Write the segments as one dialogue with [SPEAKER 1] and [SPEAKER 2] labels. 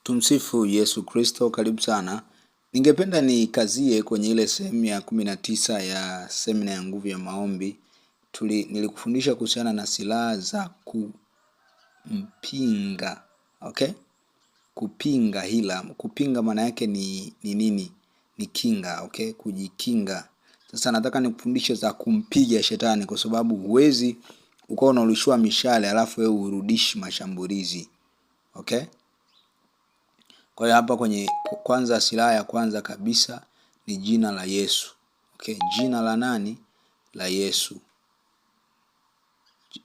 [SPEAKER 1] Tumsifu Yesu Kristo. Karibu sana. Ningependa nikazie kwenye ile sehemu ya 19 ya semina ya nguvu ya maombi. Nilikufundisha kuhusiana na silaha za kumpinga. Okay? Kupinga hila. Kupinga maana yake ni nini? Ni kinga, okay? Kujikinga. Sasa nataka nikufundishe za kumpiga shetani, kwa sababu huwezi ukawa unarushwa mishale alafu wewe urudishi mashambulizi. Okay? Kwa hiyo hapa kwenye kwanza, silaha ya kwanza kabisa ni jina la Yesu. Okay, jina la nani? La Yesu.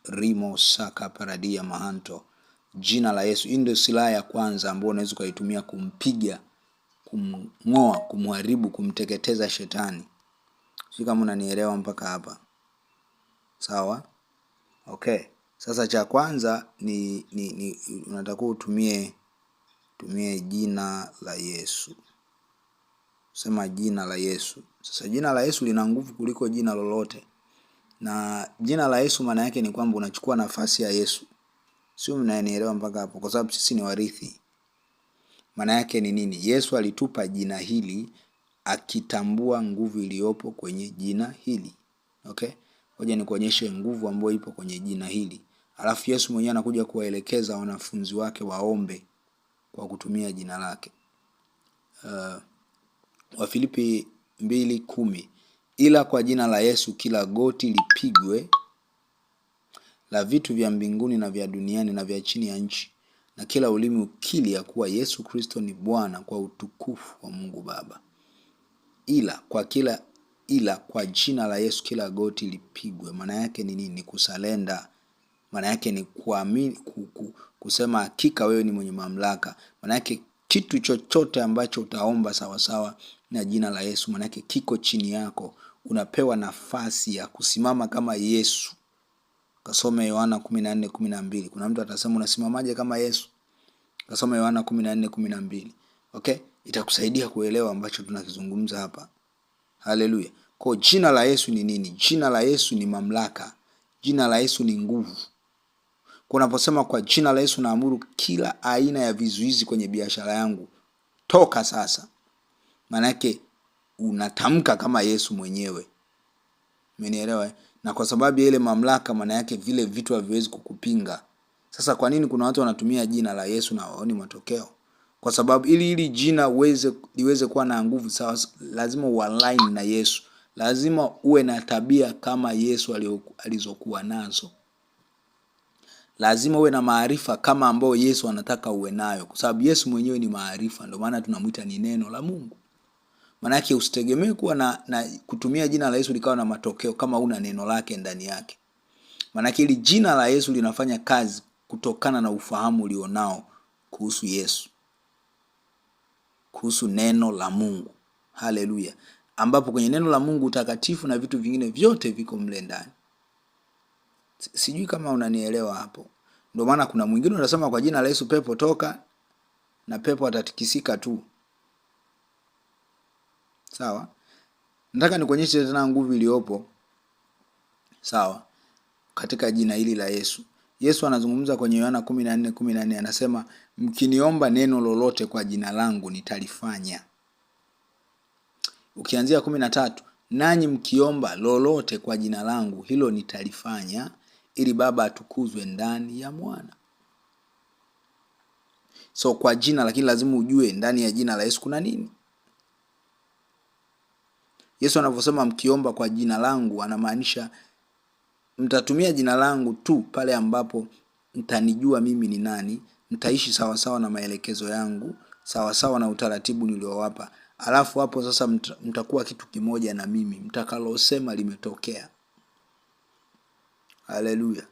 [SPEAKER 1] Rimo saka paradia mahanto. Jina la Yesu. Hii ndio silaha ya kwanza ambayo unaweza kuitumia kumpiga, kumngoa, kumharibu, kumteketeza shetani. Sio kama unanielewa mpaka hapa. Sawa? Okay. Sasa cha kwanza ni unatakiwa utumie jina la Yesu. Sema jina la Yesu. Sasa jina la Yesu lina nguvu kuliko jina lolote. Na jina la Yesu maana yake ni kwamba unachukua nafasi ya Yesu. Sio mnanielewa mpaka hapo? Kwa sababu sisi ni warithi. Maana yake ni nini? Yesu alitupa jina hili akitambua nguvu iliyopo kwenye jina hili. Okay? Ngoja nikuonyeshe nguvu ambayo ipo kwenye jina hili. Alafu Yesu mwenyewe anakuja kuwaelekeza wanafunzi wake waombe kwa kutumia jina lake. Wafilipi 2:10, ila kwa jina la Yesu kila goti lipigwe, la vitu vya mbinguni na vya duniani na vya chini ya nchi, na kila ulimi ukiri ya kuwa Yesu Kristo ni Bwana, kwa utukufu wa Mungu Baba. Ila kwa jina la Yesu kila goti lipigwe. Maana yake ni nini? Kusalenda. Maana yake ni kuamini, kusema hakika wewe ni mwenye mamlaka. Maana yake kitu chochote ambacho utaomba sawa sawa na jina la Yesu, maana yake kiko chini yako. Unapewa nafasi ya kusimama kama Yesu. Kasome Yohana 14:12. Kuna mtu atasema unasimamaje kama Yesu? Kasome Yohana 14:12. Okay? Itakusaidia kuelewa ambacho tunakizungumza hapa. Haleluya. Kwa jina la Yesu ni nini? Jina la Yesu ni mamlaka. Jina la Yesu ni nguvu. Unaposema kwa jina la Yesu naamuru kila aina ya vizuizi kwenye biashara yangu, toka sasa. Maana yake unatamka kama Yesu mwenyewe. Umenielewa? Na kwa sababu ile mamlaka, maana yake vile vitu haviwezi kukupinga. Sasa kwa nini kuna watu wanatumia jina la Yesu na waoni matokeo? Kwa sababu ili jina liweze kuwa na nguvu sawa, lazima ualign na Yesu. Lazima uwe na tabia kama Yesu alizokuwa nazo. Lazima uwe na maarifa kama ambao Yesu anataka uwe nayo, kwa sababu Yesu mwenyewe ni maarifa. Ndio maana tunamuita ni neno la Mungu. Maana yake usitegemee kuwa na kutumia jina la Yesu likawa na matokeo kama una neno lake ndani yake. Maana yake ili jina la Yesu linafanya kazi kutokana na ufahamu ulionao kuhusu Yesu, kuhusu neno la Mungu. Haleluya. Ambapo kwenye neno la Mungu utakatifu na vitu vingine vyote viko mle ndani. Sijui kama unanielewa hapo. Ndio maana kuna mwingine anasema kwa jina la Yesu pepo toka, na pepo atatikisika tu. Sawa? Nataka nikuonyeshe tena nguvu iliyopo. Sawa? Katika jina hili la Yesu. Yesu anazungumza kwenye Yohana 14:14, anasema mkiniomba neno lolote kwa jina langu nitalifanya. Ukianzia 13, nanyi mkiomba lolote kwa jina langu hilo nitalifanya, ili Baba atukuzwe ndani ya Mwana. So kwa jina, lakini lazima ujue ndani ya jina la Yesu kuna nini. Yesu anavyosema mkiomba kwa jina langu, anamaanisha mtatumia jina langu tu pale ambapo mtanijua mimi ni nani, mtaishi sawa sawa na maelekezo yangu, sawa sawa na utaratibu niliowapa. Alafu hapo sasa mtakuwa kitu kimoja na mimi, mtakalosema limetokea. Haleluya.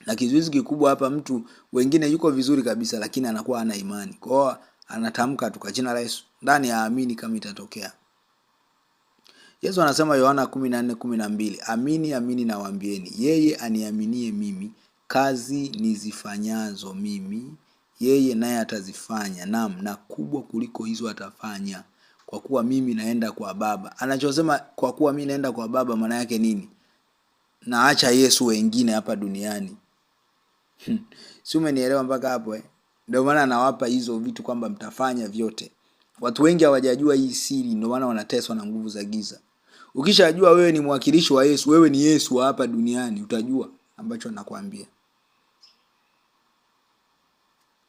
[SPEAKER 1] Na kizuizi kikubwa hapa, mtu wengine yuko vizuri kabisa lakini anakuwa hana imani. Kwa hiyo anatamka tu kwa jina la Yesu, ndani aamini kama itatokea. Yesu anasema Yohana 14:12, amini amini nawaambieni, yeye aniaminie mimi, kazi nizifanyazo mimi yeye naye atazifanya, naam na kubwa kuliko hizo atafanya, kwa kuwa mimi naenda kwa Baba. Anachosema kwa kuwa mimi naenda kwa Baba, maana yake nini? Naacha Yesu wengine hapa duniani. Si umenielewa mpaka hapo? Ndio maana anawapa hizo vitu kwamba mtafanya vyote. Watu wengi hawajajua hii siri, ndio maana wanateswa na nguvu za giza. Ukishajua wewe ni mwakilishi wa Yesu, wewe ni Yesu wa hapa duniani, utajua ambacho nakwambia.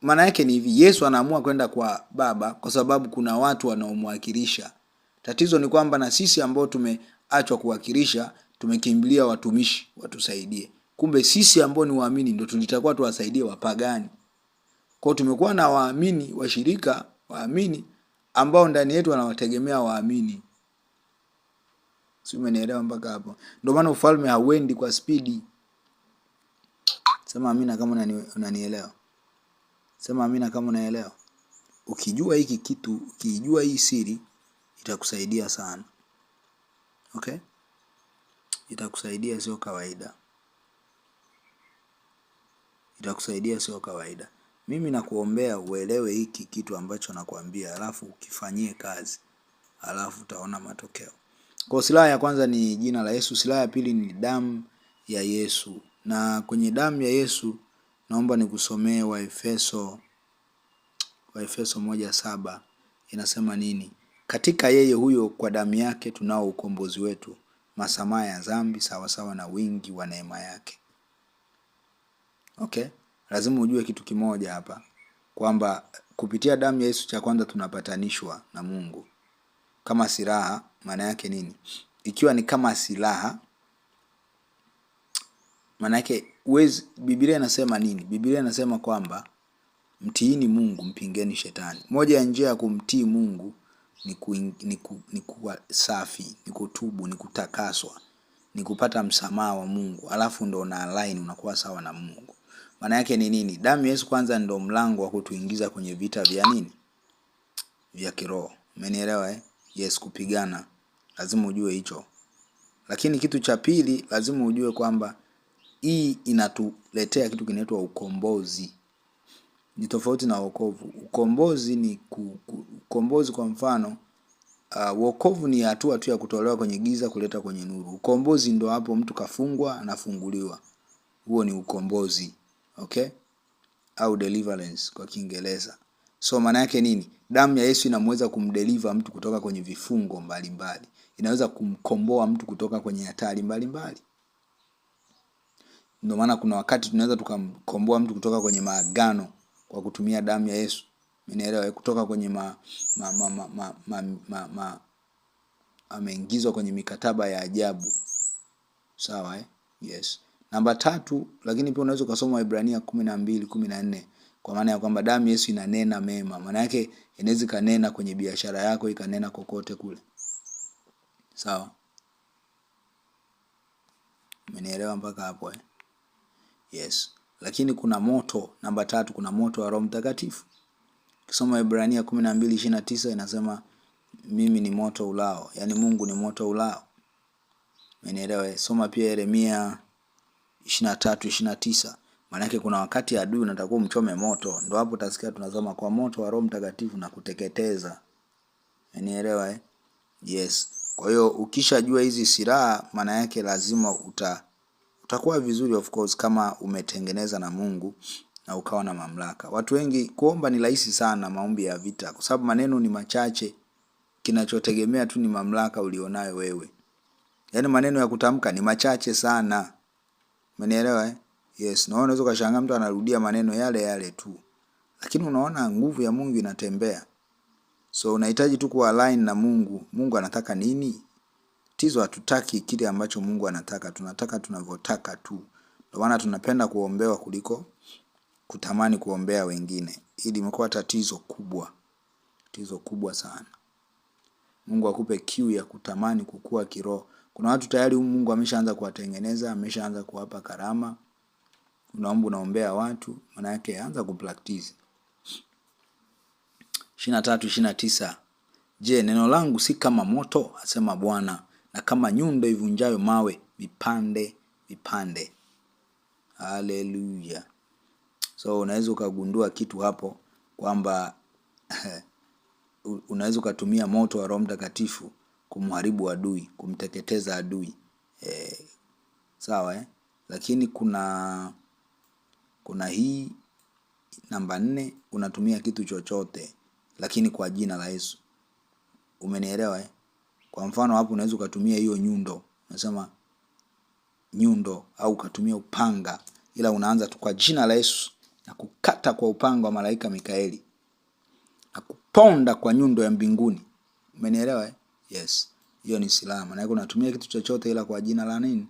[SPEAKER 1] Maana yake ni hivi, Yesu anaamua kwenda kwa Baba kwa sababu kuna watu wanaomwakilisha. Tatizo ni kwamba na sisi ambao tumeachwa kuwakilisha, tumekimbilia watumishi watusaidie. Kumbe sisi ambao ni waamini ndio tulitakuwa tuwasaidie wapagani. Kwa tumekuwa na waamini, washirika, waamini ambao ndani yetu wanawategemea waamini. Si umenielewa mpaka hapo? Ndio maana ufalme hauendi kwa spidi. Sema amina kama unanielewa. Sema amina kama unaelewa. Ukijua hiki kitu, ukijua hii siri, itakusaidia sana. Okay? Itakusaidia sio kawaida. Itakusaidia sio kawaida. Mimi nakuombea uelewe hiki kitu ambacho nakwambia, alafu ukifanyie kazi. Alafu utaona matokeo. Kwa silaha ya kwanza ni jina la Yesu, silaha ya pili ni damu ya Yesu. Na kwenye damu ya Yesu naomba nikusomee Waefeso 1:7 inasema nini? Katika yeye huyo kwa damu yake tunao ukombozi wetu, masamaha ya dhambi sawa sawa na wingi wa neema yake. Okay? Lazima ujue kitu kimoja hapa, kwamba kupitia damu ya Yesu cha kwanza tunapatanishwa na Mungu. Kama silaha, maana yake nini? Ikiwa ni kama silaha, maana yake Biblia inasema nini? Biblia inasema kwamba mtiini Mungu, mpingeni shetani. Moja ya njia ya kumtii Mungu ni kuwa safi, ni kutubu, ni kutakaswa, ni kupata msamaha wa Mungu. Alafu ndo na align, unakuwa sawa na Mungu. Maana yake ni nini? Damu ya Yesu kwanza ndo mlango wa kutuingiza kwenye vita vya nini? Vya kiroho. Umenielewa eh? Yes, kupigana. Lazima ujue hicho. Lakini kitu cha pili lazima ujue kwamba hii inatuletea kitu kinaitwa ukombozi. Ni tofauti na wokovu. Ukombozi ni ukombozi kwa mfano, wokovu ni hatua tu ya kutolewa kwenye giza kuleta kwenye nuru. Ukombozi ndo hapo mtu kafungwa anafunguliwa. Huo ni ukombozi. Okay? Au deliverance kwa Kiingereza. So maana yake nini? Damu ya Yesu inaweza kumdeliver mtu kutoka kwenye vifungo mbalimbali. Inaweza kumkomboa mtu kutoka kwenye hatari mbalimbali. Ndio maana kuna wakati tunaweza tukamkomboa mtu kutoka kwenye maagano kwa kutumia damu ya Yesu. Umeelewa? Kutoka kwenye ameingizwa kwenye mikataba ya ajabu. Sawa eh? Yes. Namba 3, lakini pia unaweza kusoma Waebrania 12:14 kwa maana ya kwamba damu ya Yesu inanena mema. Maana yake inaweza kanena kwenye biashara yako, ikanena kokote kule. Sawa? Umenielewa mpaka hapo eh? Yes. Lakini kuna moto, namba 3, kuna moto wa Roho Mtakatifu. Ukisoma Waebrania 12:29 inasema mimi ni moto ulao. Yaani Mungu ni moto ulao. Umenielewa? Soma pia Yeremia 23:29. Maana yake kuna wakati adui unatakiwa umchome moto. Ndio hapo utasikia tunasoma kwa moto wa Roho Mtakatifu na kuteketeza. Umenielewa eh? Yes. Kwa hiyo ukishajua hizi silaha, maana yake lazima utakuwa vizuri of course kama umetengeneza na Mungu na ukawa na mamlaka. Watu wengi kuomba ni rahisi sana, maombi ya vita, kwa sababu maneno ni machache. Kinachotegemea tu ni mamlaka ulionayo wewe. Yaani maneno ya kutamka ni machache sana. Umenielewa eh? Yes, na unaweza ukashangaa mtu anarudia maneno yale yale tu. Lakini unaona nguvu ya Mungu inatembea. So unahitaji tu kualign na Mungu. Mungu anataka nini? Tizo hatutaki kile ambacho Mungu anataka. Tunataka tunavyotaka tu. Ndio maana tunapenda kuombewa kuliko kutamani kuombea wengine. Hili limekuwa tatizo kubwa. Tatizo kubwa sana. Mungu akupe kiu ya kutamani kukua kiroho. Kuna watu tayari Mungu ameshaanza kuwatengeneza, ameshaanza kuwapa karama. Unaombea watu, maana yake anza kupractice. 23:29. Je, neno langu si kama moto, asema Bwana, na kama nyundo ivunjayo mawe vipande vipande. Haleluya. So unaweza ukagundua kitu hapo kwamba unaweza ukatumia moto wa Roho Mtakatifu kumharibu adui, kumteketeza adui. Sawa eh? Lakini kuna hii Namba 4, unatumia kitu chochote lakini kwa jina la Yesu. Umenielewa eh? Kwa mfano hapo unaweza ukatumia hiyo nyundo. Unasema nyundo, au ukatumia upanga, ila unaanza tu kwa jina la Yesu na kukata kwa upanga wa malaika Mikaeli na kuponda kwa nyundo ya mbinguni. Umenielewa eh? Yes. Hiyo ni silaha. Maana yake unatumia kitu chochote ila kwa jina la nini?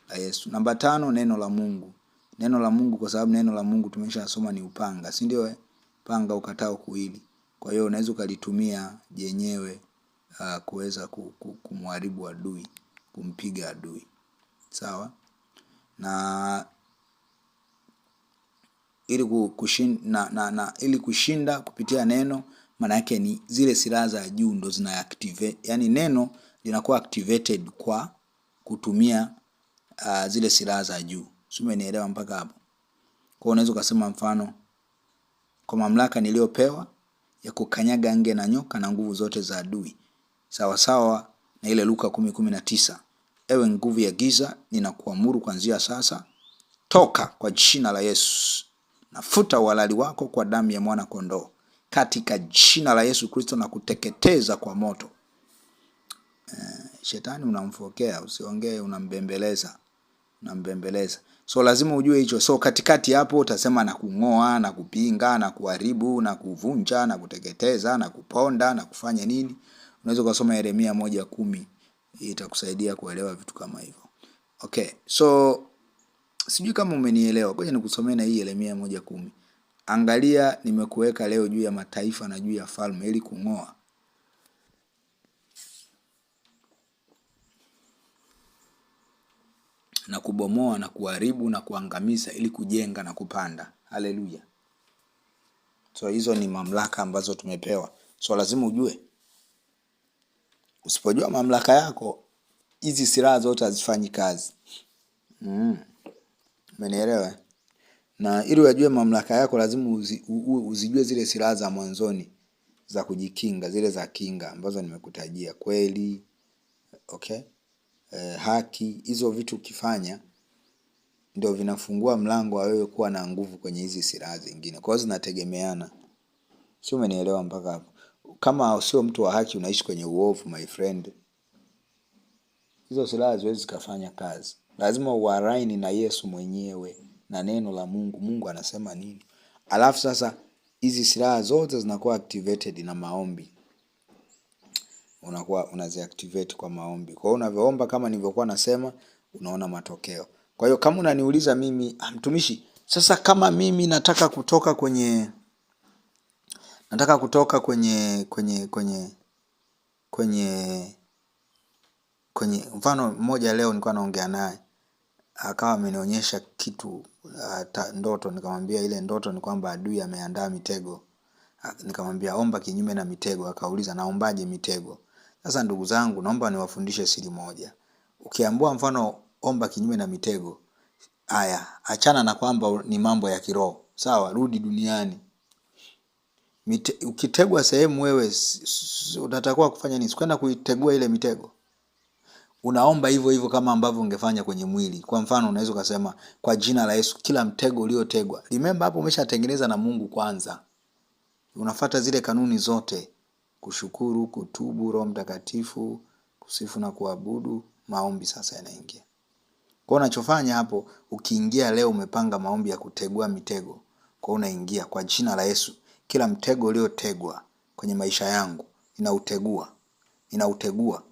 [SPEAKER 1] La Yesu. Namba 5, neno la Mungu. Neno la Mungu, kwa sababu neno la Mungu tumeshasoma ni upanga, si ndio eh? Panga ukatao kuwili. Kwa hiyo unaweza ukalitumia jenyewe kuweza kumharibu adui, kumpiga adui. Sawa? Na ili kushinda kupitia neno, maana yake ni zile silaha za juu ndo zina activate. Yaani neno linakuwa activated kwa kutumia zile silaha za juu. Sio, umenielewa mpaka hapo? Kwa unaweza kusema mfano, kwa mamlaka niliyopewa ya kukanyaga nge na nyoka na nguvu zote za adui. Sawa sawa na ile Luka 10:19. Ewe nguvu ya giza, ninakuamuru kuanzia sasa, toka kwa jina la Yesu. Nafuta uhalali wako kwa damu ya mwana kondoo, katika jina la Yesu Kristo, na kuteketeza kwa moto. Shetani unamfokea, usiongee, unambembeleza. So lazima ujue hicho. So katikati hapo utasema na kungoa, na kupinga, na kuharibu, na kuvunja, na kuteketeza, na kuponda, na kufanya nini. Unaweza kusoma Yeremia 1:10. Itakusaidia kuelewa vitu kama hivyo. Okay. So sijui kama umenielewa. Ngoja nikusomee na hii Yeremia 1:10. Angalia, nimekuweka leo juu ya mataifa na juu ya falme ili kungoa na kubomoa na kuharibu na kuangamiza, ili kujenga na kupanda. Haleluya. So hizo ni mamlaka ambazo tumepewa. So lazima ujue. Usipojua mamlaka yako, hizi silaha zote hazifanyi kazi. Umenielewa? Na ili ujue mamlaka yako lazima uzijue zile silaha za mwanzoni za kujikinga, zile za kinga ambazo nimekutajia. Kweli, okay? Haki, hizo vitu ukifanya ndio vinafungua mlango wa wewe kuwa na nguvu kwenye hizi silaha zingine. Kwa hiyo zinategemeana. Sio, umenielewa mpaka hapo? Kama sio mtu wa haki, unaishi kwenye uovu, my friend, hizo silaha haziwezi kufanya kazi. Lazima uaraini na Yesu mwenyewe na neno la Mungu. Mungu anasema nini? Alafu sasa hizi silaha zote zinakuwa activated na maombi. Unakuwa unaziactivate kwa maombi. Kwa hiyo unavyoomba kama nilivyokuwa nasema, unaona matokeo. Kwa hiyo kama unaniuliza mimi, mtumishi, sasa kama mimi nataka kutoka kwenye mfano mmoja, leo nilikuwa naongea naye, akawa amenionyesha kitu ndoto. Nikamwambia ile ndoto ni kwamba adui ameandaa mitego. Nikamwambia omba kinyume na mitego. Akauliza naombaje mitego? Sasa ndugu zangu, naomba niwafundishe siri moja. Ukiambiwa mfano omba kinyume na mitego, haya, achana na kwamba ni mambo ya kiroho. Sawa, rudi duniani. Ukitegwa sehemu, wewe unatakiwa kufanya nini? Kwenda kuitegua ile mitego. Unaomba hivyo hivyo kama ambavyo ungefanya kwenye mwili. Kwa mfano unaweza kusema kwa jina la Yesu, kila mtego uliotegwa. Remember hapo umeshatengeneza na Mungu kwanza. Unafuata zile kanuni zote: kushukuru, kutubu, Roho Mtakatifu, kusifu na kuabudu, maombi sasa yanaingia. Kwa unachofanya hapo, ukiingia leo umepanga maombi ya kutegua mitego. Kwa unaingia kwa jina la Yesu, kila mtego uliotegwa kwenye maisha yangu ninautegua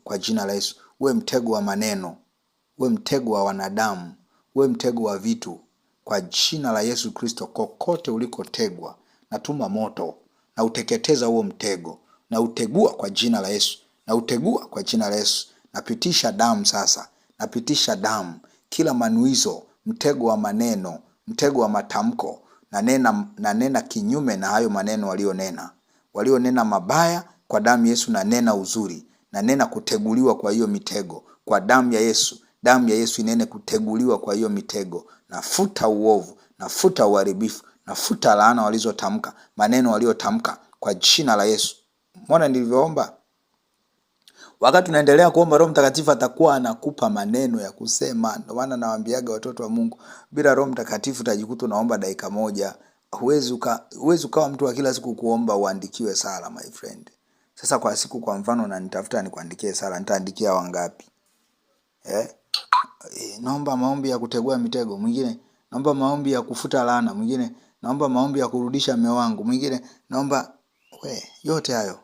[SPEAKER 1] kwa jina la Yesu. Uwe mtego wa maneno, uwe mtego wa wanadamu, uwe mtego wa vitu, kwa jina la Yesu Kristo, kokote ulikotegwa, natuma moto na uteketeza huo mtego, na utegua kwa jina la Yesu, na utegua kwa jina la Yesu. Napitisha damu sasa, napitisha damu kila manuizo, mtego wa maneno, mtego wa matamko, nanena kinyume na hayo maneno walionena mabaya. Kwa damu Yesu nanena uzuri, nanena kuteguliwa kwa hiyo mitego kwa damu ya Yesu. Damu ya Yesu inene kuteguliwa kwa hiyo mitego. Nafuta uovu, nafuta uharibifu, nafuta laana walizotamka, maneno waliotamka kwa jina la Yesu. Mbona nilivyoomba? Wakati unaendelea kuomba, Roho Mtakatifu atakuwa anakupa maneno ya kusema. Ndio maana nawaambiaga watoto wa Mungu, bila Roho Mtakatifu utajikuta unaomba dakika moja huwezi ukawa mtu wa kila siku kuomba uandikiwe sala, my friend. Sasa kwa siku, kwa mfano, na nitafuta nikuandikie sala, nitaandikia wangapi? Naomba maombi ya kutegua mitego, mwingine naomba maombi ya kufuta laana, mwingine naomba maombi ya kurudisha mume wangu, mwingine naomba yote hayo.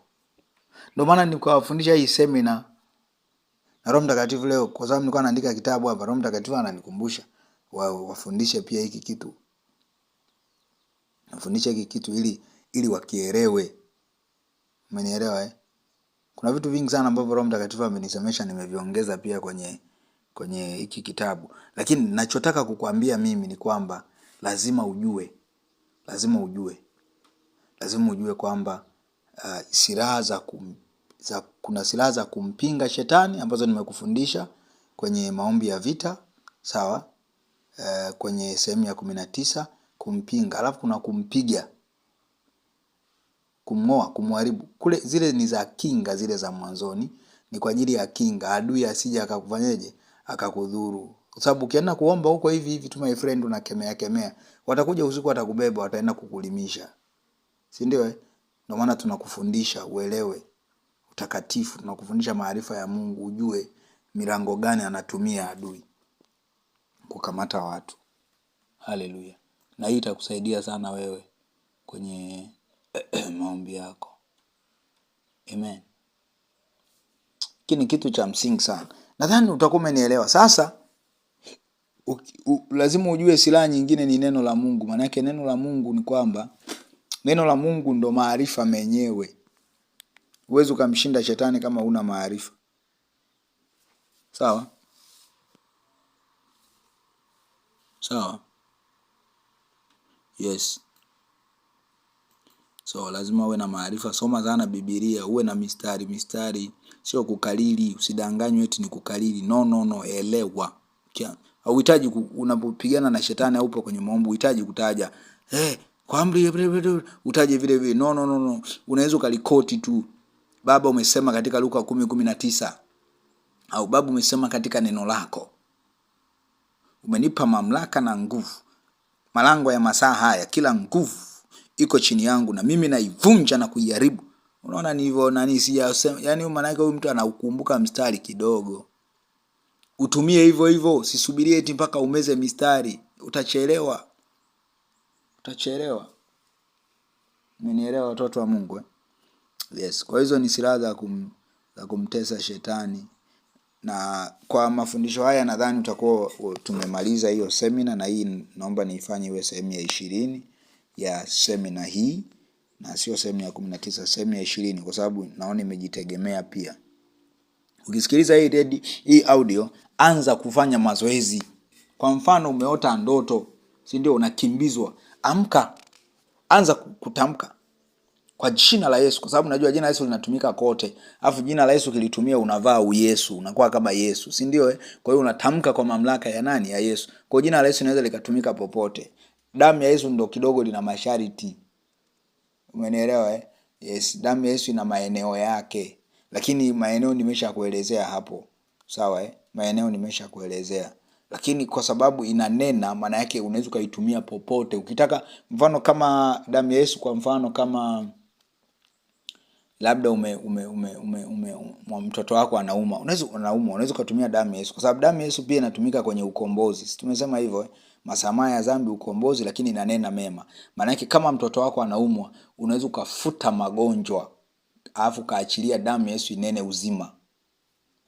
[SPEAKER 1] Ndio maana nikawafundisha hii seminar na Roho Mtakatifu leo, kwa sababu nilikuwa naandika kitabu hapa. Roho Mtakatifu ananikumbusha wafundishe pia hiki kitu, nafundisha hiki kitu ili wakielewe. Umenielewa? Kuna vitu vingi sana ambavyo Roho Mtakatifu amenisemesha, nimeviongeza pia kwenye hiki kitabu. Lakini ninachotaka kukuambia mimi ni kwamba lazima ujue kwamba kuna silaha za kumpinga shetani ambazo nimekufundisha kwenye maombi ya vita, sawa? Kwenye sehemu ya 19 kumpinga, alafu kuna kumpiga, kumngoa, kumharibu. Kule zile ni za kinga, zile za mwanzoni ni kwa ajili ya kinga, adui asije akakufanyaje, akakudhuru. Kwa sababu ukienda kuomba huko hivi tu, my friend, unakemea, watakuja usiku, watakubeba, wataenda kukulimisha. Si ndio? Ndio maana tunakufundisha uelewe utakatifu, tunakufundisha maarifa ya Mungu, ujue milango gani anatumia adui kukamata watu. Haleluya. Na hii itakusaidia sana wewe kwenye maombi yako. Amen. Kini kitu cha msingi sana. Nadhani utakuwa umenielewa. Sasa lazima ujue silaha nyingine ni neno la Mungu. Maana yake neno la Mungu ni kwamba neno la Mungu ndo maarifa menyewe. Huwezi kumshinda shetani kama huna maarifa. Sawa? Sawa? Yes. So lazima uwe na maarifa. Soma sana Biblia, uwe na mistari, sio kukalili. Usidanganywe eti ni kukalili. No, elewa. Hauhitaji unapopigana na shetani au upo kwenye maombi, uhitaji kutaja kwa amri utaje vile. No. Unaweza ukalikoti tu. Baba umesema katika Luka 10:19, au Baba umesema katika neno lako, umenipa mamlaka na nguvu. Malango ya masaa haya, kila nguvu iko chini yangu na mimi naivunja na kuiharibu. Unaona ni hivyo, nani siyasema? Yaani maana yake huyu mtu anaukumbuka mstari kidogo. Utumie hivyo, usisubirie eti mpaka umeze mistari. Utachelewa. Mmenielewa watoto wa Mungu? Yes. Kwa hizo ni silaha za kumtesa shetani. Na kwa mafundisho haya nadhani utakuwa tumemaliza hiyo seminar, na hii naomba niifanye iwe sehemu ya 20 ya seminar hii, na sio sehemu ya 19, sehemu ya 20, kwa sababu naona imejitegemea pia. Ukisikiliza hii audio, anza kufanya mazoezi. Kwa mfano umeota ndoto, si ndio, unakimbizwa, amka, anza kutamka kwa jina la Yesu, kwa sababu najua jina la Yesu linatumika kote. Alafu jina la Yesu kilitumia, unavaa uyesu, unakuwa kama Yesu, si ndio? Kwa hiyo unatamka kwa mamlaka ya nani? Ya Yesu. Kwa jina la Yesu linaweza likatumika popote. Damu ya Yesu ndo kidogo lina masharti. Umenielewa? Yes, damu ya Yesu ina maeneo yake, lakini maeneo nimeshakuelezea hapo. Sawa? Maeneo nimeshakuelezea. Lakini kwa sababu inanena, maana yake unaweza kuitumia popote ukitaka. Mfano kama damu ya Yesu, kwa mfano kama labda mtoto wako anauma, unaweza kutumia damu ya Yesu, kwa sababu damu ya Yesu pia inatumika kwenye ukombozi. Tumesema hivyo, masamaha ya dhambi, ukombozi, lakini inanena mema. Maana yake kama mtoto wako anaumwa, unaweza kufuta magonjwa, alafu kaachilia damu ya Yesu inene uzima.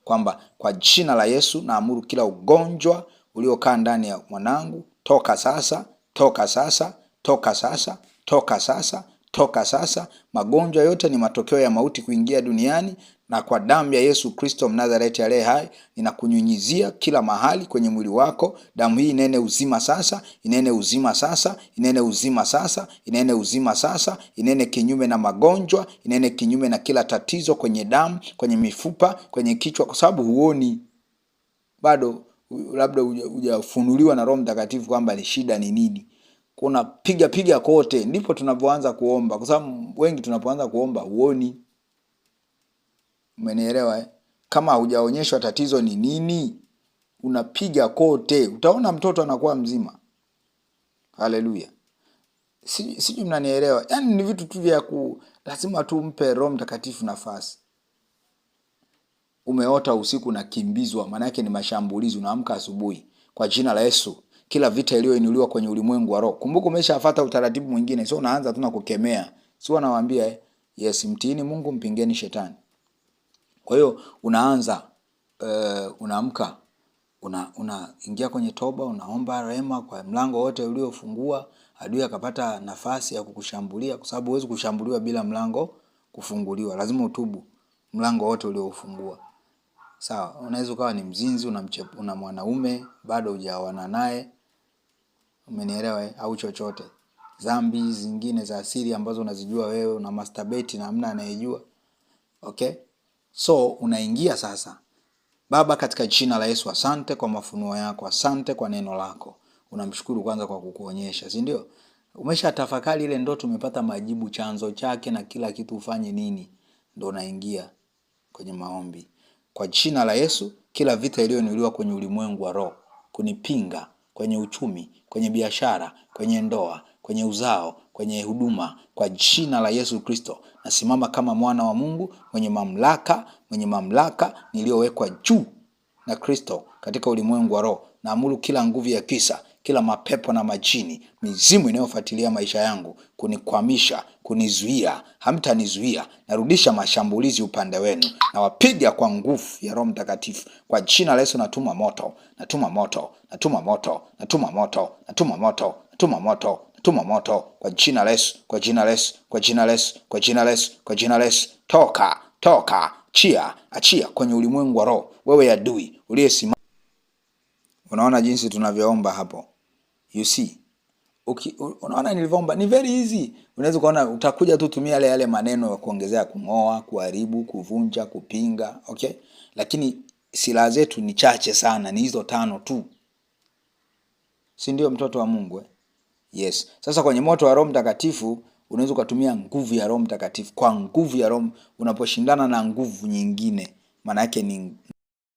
[SPEAKER 1] Kwamba kwa jina la Yesu naamuru kila ugonjwa uliokaa ndani ya mwanangu, toka sasa, toka sasa, toka sasa, toka sasa, toka sasa. Magonjwa yote ni matokeo ya mauti kuingia duniani, na kwa damu ya Yesu Kristo Mnazareti aliye hai, ninakunyunyizia kila mahali kwenye mwili wako. Damu hii inene uzima sasa, inene uzima sasa, inene uzima sasa, inene uzima sasa, inene kinyume na magonjwa, inene kinyume na kila tatizo kwenye damu, kwenye mifupa, kwenye kichwa, kwa sababu huoni bado, labda hujafunuliwa na Roho Mtakatifu kwamba ni shida ni nini. Kuna piga kote, ndipo tunapoanza kuomba, kwa sababu wengi tunapoanza kuomba huoni. Umenielewa? Kama hujaonyeshwa tatizo ni nini, unapiga kote, utaona mtoto anakuwa mzima. Haleluya. Sijui mnanielewa. Yaani ni vitu tu vya lazima tu mpe Roho Mtakatifu nafasi. Umeota usiku unakimbizwa, maana yake ni mashambulizi. Unaamka asubuhi, kwa jina la Yesu kila vita iliyoinuliwa kwenye ulimwengu wa roho. Kumbuka umeshafuata utaratibu mwingine, sio unaanza tu na kukemea. Sio nawaambia yes, mtiini Mungu, mpingeni shetani. Kwa hiyo unaanza unaamka, unaingia kwenye toba, unaomba rehema kwa mlango wote uliofungua, adui akapata nafasi ya kukushambulia, kwa sababu huwezi kushambuliwa bila mlango kufunguliwa. Lazima utubu mlango wote uliofungua. Sawa, unaweza ukawa ni mzinzi, una mwanaume bado hujaoana naye, umenielewa, au chochote. Dhambi zingine za asili ambazo unazijua wewe, una masturbate na hamna anayejua. Okay? So unaingia sasa. Baba, katika jina la Yesu, asante kwa mafunuo yako, asante kwa neno lako. Unamshukuru kwanza kwa kukuonyesha, si ndio? Umesha tafakari ile ndoto, umepata majibu, chanzo chake na kila kitu, ufanye nini? Ndio unaingia kwenye maombi. Kwa jina la Yesu, kila vita iliyoinuliwa kwenye ulimwengu wa roho kunipinga, kwenye uchumi, kwenye biashara, kwenye ndoa, kwenye uzao, kwenye huduma, kwa jina la Yesu Kristo, nasimama kama mwana wa Mungu mwenye mamlaka niliyowekwa juu na Kristo katika ulimwengu wa roho. Naamuru kila nguvu ya kisa, kila mapepo na majini, mizimu inayofuatilia maisha yangu kunikwamisha, kunizuia, hamtanizuia. Narudisha mashambulizi upande wenu, na wapiga kwa nguvu ya Roho Mtakatifu. Kwa jina la Yesu natuma moto, natuma moto, natuma moto, natuma moto, natuma moto, natuma moto, natuma moto, kwa jina la Yesu, kwa jina la Yesu, kwa jina la Yesu, kwa jina la Yesu, kwa jina la Yesu. Toka, achia kwenye ulimwengu wa roho, wewe adui uliyesimama. Unaona jinsi tunavyoomba hapo? You see? Unaona nilivyoomba ni very easy. Unaweza kuona, utakuja tu tumia yale maneno ya kuongezea, kung'oa, kuharibu, kuvunja, kupinga, okay? Lakini silaha zetu ni chache sana, ni hizo 5 tu. Si ndio, mtoto wa Mungu? Yes. Sasa kwenye moto wa Roho Mtakatifu unaweza kutumia nguvu ya Roho Mtakatifu. Kwa nguvu ya Roho unaposhindana na nguvu nyingine, maana yake ni